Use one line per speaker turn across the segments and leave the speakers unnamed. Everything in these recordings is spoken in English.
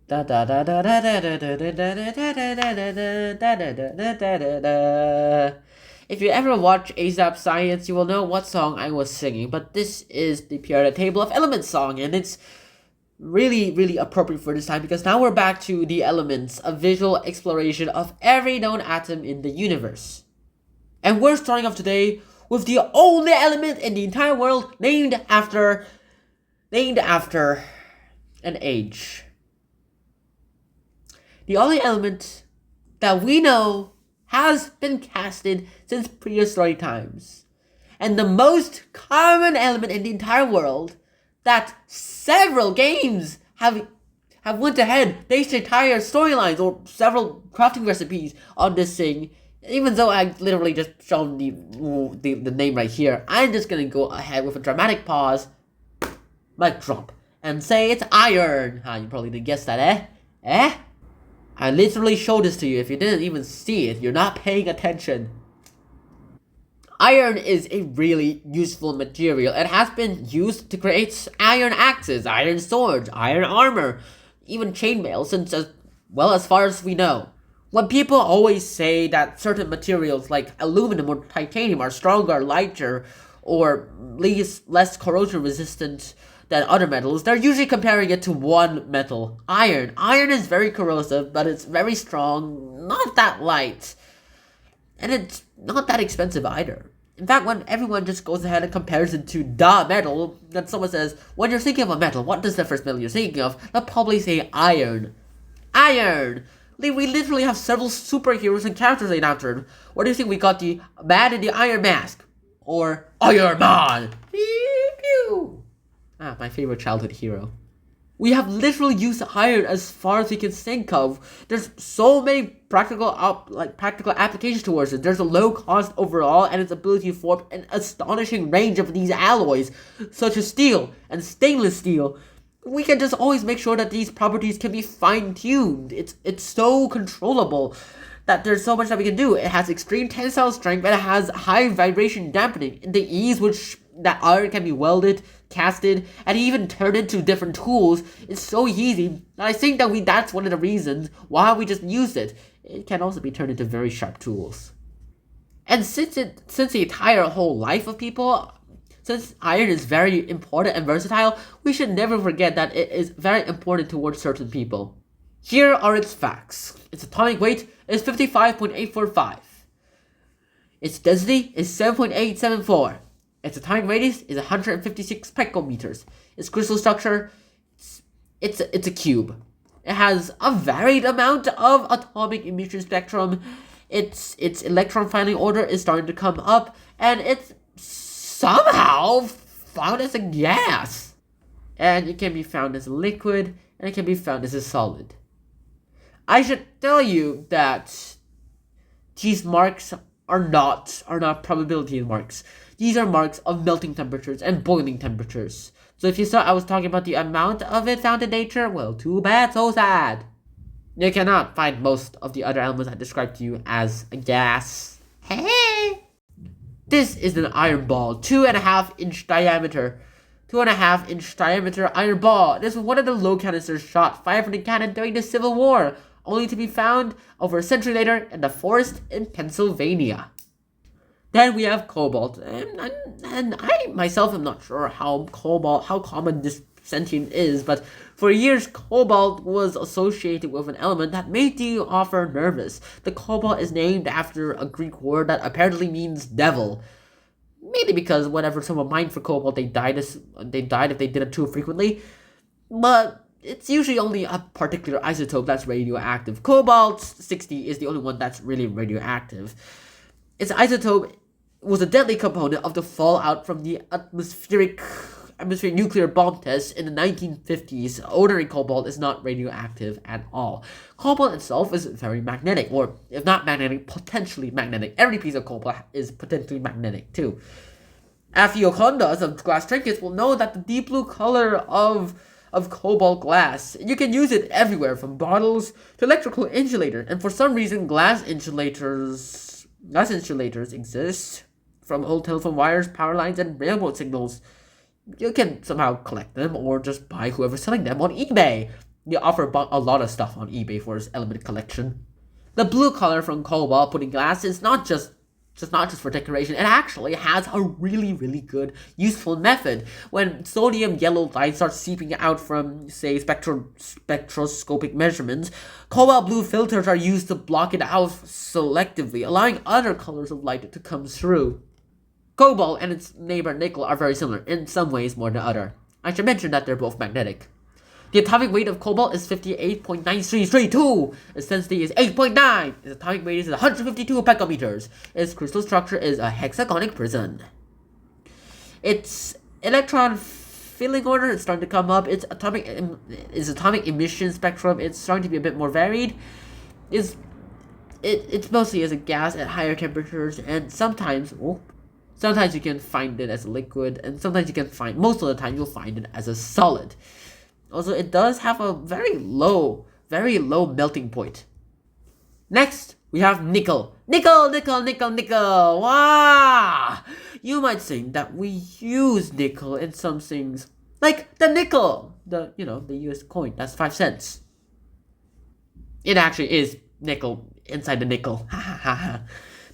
Da da da da da da da da da da da da da da. If you ever watch ASAP Science, you will know what song I was singing, but this is the periodic table of elements song, and it's really appropriate for this time because now we're back to the elements, a visual exploration of every known atom in the universe. And we're starting off today with the only element in the entire world named after an age. The only element that we know has been casted since prehistoric times. And the most common element in the entire world that several games have went ahead, based entire storylines or several crafting recipes on this thing. Even though I literally just shown the name right here, I'm just gonna go ahead with a dramatic pause, mic drop, and say it's iron. You probably didn't guess that, eh? I literally showed this to you. If you didn't even see it, you're not paying attention. Iron is a really useful material. It has been used to create iron axes, iron swords, iron armor, even chainmail since as far as we know. When people always say that certain materials like aluminum or titanium are stronger, lighter, or less corrosion resistant than other metals, they're usually comparing it to one metal, iron. Iron is very corrosive, but it's very strong, not that light, and it's not that expensive either. In fact, when everyone just goes ahead and compares it to the metal, then someone says, when you're thinking of a metal, what is the first metal you're thinking of? They'll probably say iron. Iron! We literally have several superheroes and characters named after it. What do you think we got the man in the iron mask? Or Iron Man? Pew pew! My favorite childhood hero. We have literally used iron as far as we can think of. There's so many practical applications towards it. There's a low cost overall, and its ability to form an astonishing range of these alloys, such as steel and stainless steel. We can just always make sure that these properties can be fine-tuned. It's so controllable that there's so much that we can do. It has extreme tensile strength, and it has high vibration dampening. And the ease which that iron can be welded, casted, and even turned into different tools is so easy. And I think that's one of the reasons why we just use it. It can also be turned into very sharp tools. And since the entire whole life of people, since iron is very important and versatile, we should never forget that it is very important towards certain people. Here are its facts. Its atomic weight is 55.845. Its density is 7.874. Its atomic radius is 156 picometers. Its crystal structure, it's a cube. It has a varied amount of atomic emission spectrum. Its electron filing order is starting to come up, and it's somehow found as a gas. And it can be found as a liquid, and it can be found as a solid. I should tell you that these marks are not probability marks. These are marks of melting temperatures and boiling temperatures. So if you thought I was talking about the amount of it found in nature, well, too bad, so sad. You cannot find most of the other elements I described to you as a gas. Hey! This is an iron ball, 2.5-inch diameter. 2.5-inch diameter iron ball. This was one of the low canisters shot fired from the cannon during the Civil War, only to be found over a century later in the forest in Pennsylvania. Then we have cobalt, and I myself am not sure how common this sentient is, but for years cobalt was associated with an element that made the author nervous. The cobalt is named after a Greek word that apparently means devil. Maybe because whenever someone mined for cobalt, they died if they did it too frequently. But it's usually only a particular isotope that's radioactive. Cobalt-60 is the only one that's really radioactive. Its isotope was a deadly component of the fallout from the atmospheric nuclear bomb tests in the 1950s. Ordinary cobalt is not radioactive at all. Cobalt itself is very magnetic, or if not magnetic, potentially magnetic. Every piece of cobalt is potentially magnetic too. Aphiocondas of glass trinkets will know that the deep blue color of cobalt glass, you can use it everywhere from bottles to electrical insulators, and for some reason glass insulators exist from old telephone wires, power lines, and railroad signals. You can somehow collect them or just buy whoever's selling them on eBay. They offer a lot of stuff on eBay for its element collection. The blue color from cobalt put in glass is not just for decoration. It actually has a really good useful method. When sodium yellow light starts seeping out from, say, spectroscopic measurements, cobalt blue filters are used to block it out selectively, allowing other colors of light to come through. Cobalt and its neighbor nickel are very similar, in some ways more than other. I should mention that they're both magnetic. The atomic weight of cobalt is 58.9332. Its density is 8.9. Its atomic radius is 152 picometers. Its crystal structure is a hexagonic prison. Its electron filling order is starting to come up. Its atomic emission spectrum, it's starting to be a bit more varied. It's mostly as a gas at higher temperatures, and sometimes you can find it as a liquid, and sometimes you can find, most of the time you'll find it as a solid. Also, it does have a very low melting point. Next, we have nickel. Nickel! Wow! You might think that we use nickel in some things, like the nickel, the US coin, that's 5 cents. It actually is nickel inside the nickel.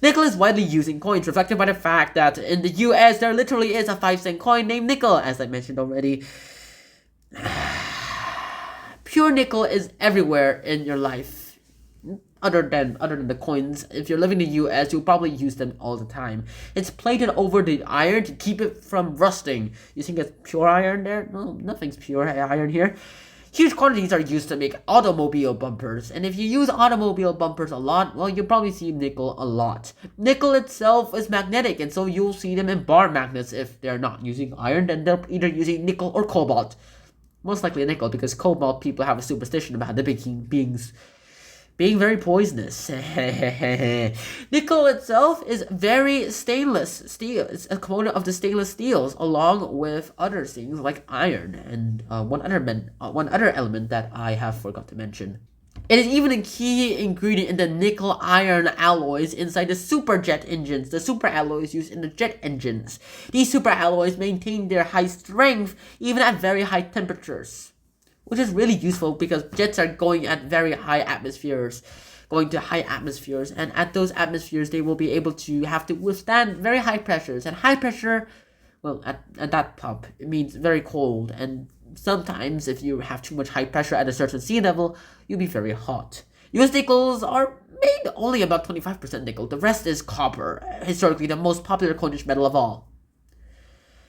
Nickel is widely used in coins, reflected by the fact that in the US there literally is a 5-cent coin named nickel, as I mentioned already. Pure nickel is everywhere in your life, other than the coins. If you're living in the US, you'll probably use them all the time. It's plated over the iron to keep it from rusting. You think it's pure iron there? No, nothing's pure iron here. Huge quantities are used to make automobile bumpers, and if you use automobile bumpers a lot, well, you'll probably see nickel a lot. Nickel itself is magnetic, and so you'll see them in bar magnets. If they're not using iron, then they're either using nickel or cobalt. Most likely nickel, because cobalt people have a superstition about the beings being very poisonous. Nickel itself is very stainless steel. It's a component of the stainless steels, along with other things like iron and one other element that I have forgot to mention. It is even a key ingredient in the nickel-iron alloys inside the superjet engines, the super alloys used in the jet engines. These super alloys maintain their high strength even at very high temperatures, which is really useful because jets are going at very high atmospheres, and at those atmospheres they will be able to have to withstand very high pressures. And high pressure, well, at that pump, it means very cold, and sometimes if you have too much high pressure at a certain sea level, you'll be very hot. US nickels are made only about 25% nickel. The rest is copper, historically the most popular coinage metal of all.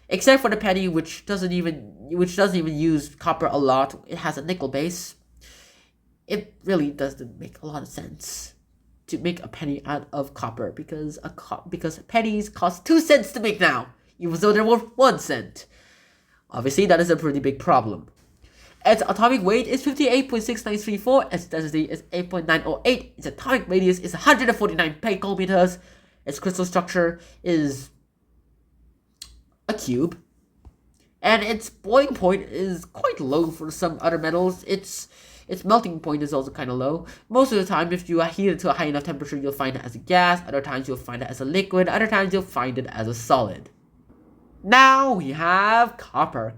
Except for the penny, which doesn't even use copper a lot. It has a nickel base. It really doesn't make a lot of sense to make a penny out of copper, because pennies cost 2 cents to make now, even though they're worth 1 cent. Obviously, that is a pretty big problem. Its atomic weight is 58.6934, its density is 8.908, its atomic radius is 149 picometers, its crystal structure is a cube, and its boiling point is quite low for some other metals. Its melting point is also kind of low. Most of the time, if you heat it to a high enough temperature, you'll find it as a gas. Other times, you'll find it as a liquid. Other times, you'll find it as a solid. Now we have copper.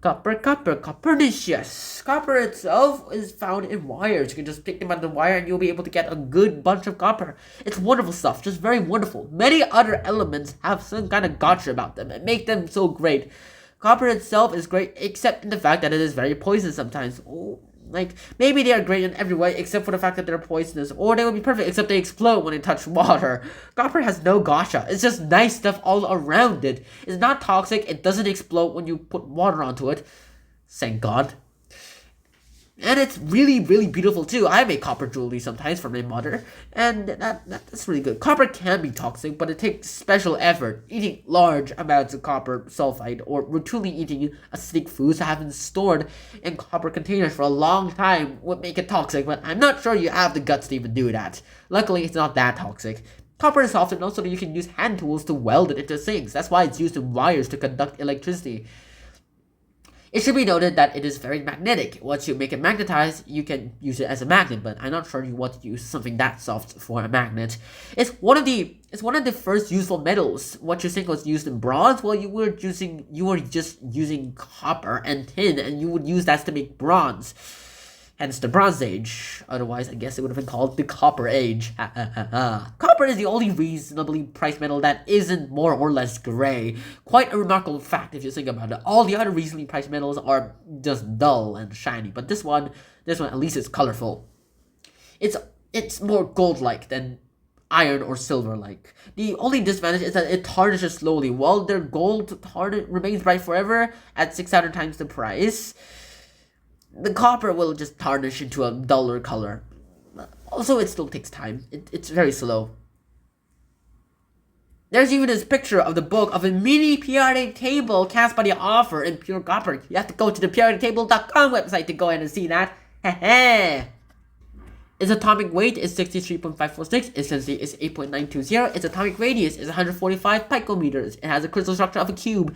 Copernicious. Copper itself is found in wires. You can just pick them out of the wire and you'll be able to get a good bunch of copper. It's wonderful stuff, just very wonderful. Many other elements have some kind of gotcha about them and make them so great. Copper itself is great, except in the fact that it is very poisonous sometimes. Like, maybe they are great in every way, except for the fact that they're poisonous, or they would be perfect, except they explode when they touch water. Copper has no gotcha. It's just nice stuff all around it. It's not toxic. It doesn't explode when you put water onto it. Thank God. And it's really beautiful too. I make copper jewelry sometimes for my mother, and that's really good. Copper can be toxic, but it takes special effort. Eating large amounts of copper sulfide or routinely eating acidic foods that have been stored in copper containers for a long time would make it toxic, but I'm not sure you have the guts to even do that. Luckily, it's not that toxic. Copper is soft enough so that you can use hand tools to weld it into things. That's why it's used in wires to conduct electricity. It should be noted that it is very magnetic. Once you make it magnetized, you can use it as a magnet, but I'm not sure you want to use something that soft for a magnet. It's one of the first useful metals. What you think was used in bronze? Well, you were just using copper and tin, and you would use that to make bronze. Hence the Bronze Age. Otherwise, I guess it would have been called the Copper Age. Copper is the only reasonably priced metal that isn't more or less gray. Quite a remarkable fact if you think about it. All the other reasonably priced metals are just dull and shiny, but this one at least is colorful. It's more gold-like than iron or silver-like. The only disadvantage is that it tarnishes slowly. While their gold remains bright forever at 600 times the price, the copper will just tarnish into a duller color. Also, it still takes time. It's very slow. There's even this picture of the book of a mini periodic table cast by the author in pure copper. You have to go to the periodictable.com website to go in and see that. Heh. Its atomic weight is 63.546, its density is 8.920, its atomic radius is 145 picometers. It has a crystal structure of a cube,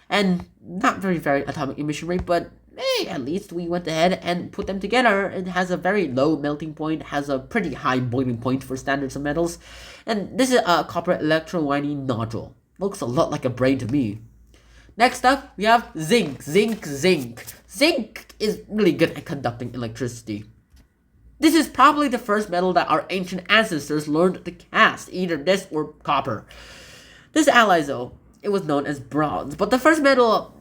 and not very atomic emission rate, but hey, at least we went ahead and put them together. It has a very low melting point, has a pretty high boiling point for standards of metals, and this is a copper electrowinning nodule. Looks a lot like a brain to me. Next up, we have zinc. Zinc is really good at conducting electricity. This is probably the first metal that our ancient ancestors learned to cast, either this or copper. This alloy, though, it was known as bronze, but the first metal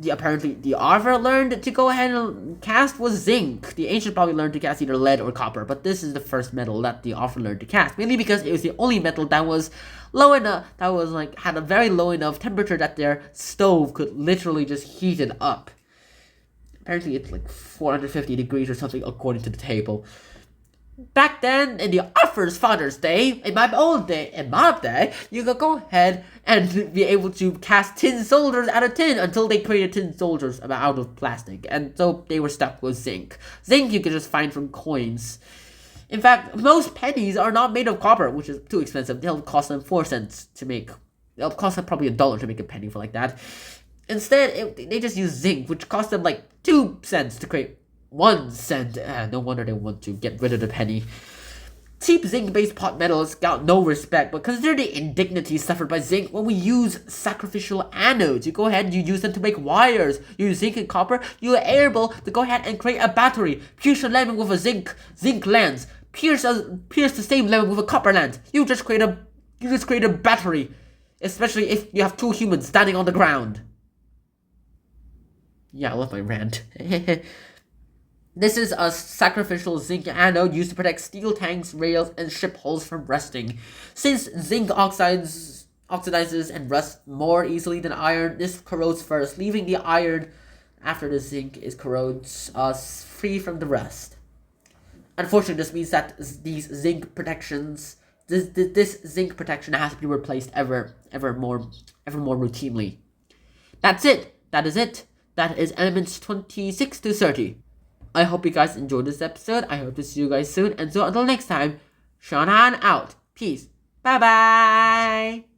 apparently the author learned to go ahead and cast was zinc. The ancients probably learned to cast either lead or copper, but this is the first metal that the author learned to cast, mainly because it was the only metal that was low enough, that was like had a very low enough temperature that their stove could literally just heat it up. Apparently it's like 450 degrees or something according to the table. Back then, in the author's father's day, in my day, you could go ahead and be able to cast tin soldiers out of tin until they created tin soldiers out of plastic, and so they were stuck with zinc. Zinc you could just find from coins. In fact, most pennies are not made of copper, which is too expensive. They'll cost them 4 cents to make. It'll cost them probably $1 to make a penny for like that. Instead, they just use zinc, which cost them like 2 cents to create 1 cent. No wonder they want to get rid of the penny. Cheap zinc-based pot metals got no respect, but consider the indignities suffered by zinc when we use sacrificial anodes. You go ahead and you use them to make wires. You use zinc and copper, you are able to go ahead and create a battery. Pierce a lemon with a zinc lens. Pierce the same lemon with a copper lens. You just create a battery. Especially if you have 2 humans standing on the ground. Yeah, I love my rant. This is a sacrificial zinc anode used to protect steel tanks, rails, and ship hulls from rusting. Since zinc oxidizes and rusts more easily than iron, this corrodes first, leaving the iron after the zinc corrodes us free from the rust. Unfortunately, this means that this zinc protection has to be replaced ever more routinely. That's it. That is it. That is elements 26 to 30. I hope you guys enjoyed this episode. I hope to see you guys soon. And so until next time, Sean out. Peace. Bye-bye.